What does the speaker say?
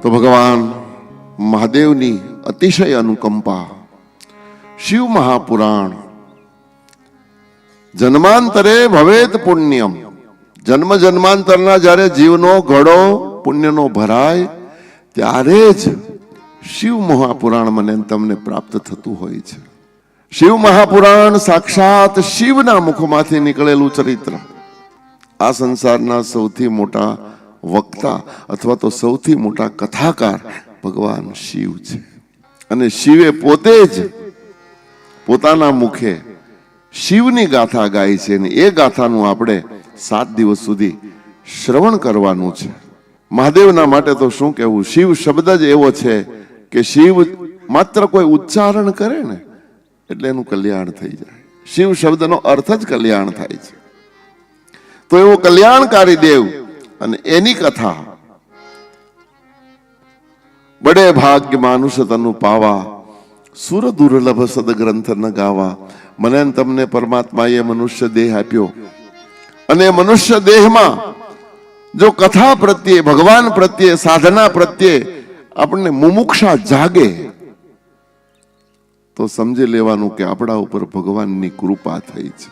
તો ભગવાન મહાદેવની અતિશય અનુકંપા, શિવ મહાપુરાણ, જન્માંતરે ભવેત પુણ્યમ, જન્મ જન્માંતરના જ્યારે જીવનો ઘડો પુણ્યનો ભરાય ત્યારે જ શિવ મહાપુરાણ મને તમને પ્રાપ્ત થતું હોય છે. શિવ મહાપુરાણ સાક્ષાત શિવના મુખમાંથી નીકળેલું ચરિત્ર. આ સંસારના સૌથી મોટા વક્તા અથવા તો સૌથી મોટા કથાકાર ભગવાન શિવ છે. અને શિવે પોતે જ પોતાના મુખે શિવની ગાથા ગાય છે અને એ ગાથાનું આપણે 7 દિવસ સુધી શ્રવણ કરવાનું છે. મહાદેવના માટે તો શું કહેવું, શિવ શબ્દ જ એવો છે કે શિવ માત્ર કોઈ ઉચ્ચારણ કરે ને એટલે એનું કલ્યાણ થઈ જાય. શિવ શબ્દનો અર્થ જ કલ્યાણ થાય છે. તો એવો કલ્યાણકારી દેવ અને એની કથા, બડે ભાગ્ય માનુષ તનુ પાવા, સુર દુર્લભ સદગ્રંથ ન ગાવા. મને તમને પરમાત્માએ મનુષ્ય દેહ આપ્યો અને મનુષ્ય દેહમાં જો કથા પ્રત્યે, ભગવાન પ્રત્યે, સાધના પ્રત્યે આપણને મુમુક્ષા જાગે તો સમજી લેવાનું કે આપણા ઉપર ભગવાનની કૃપા થઈ છે.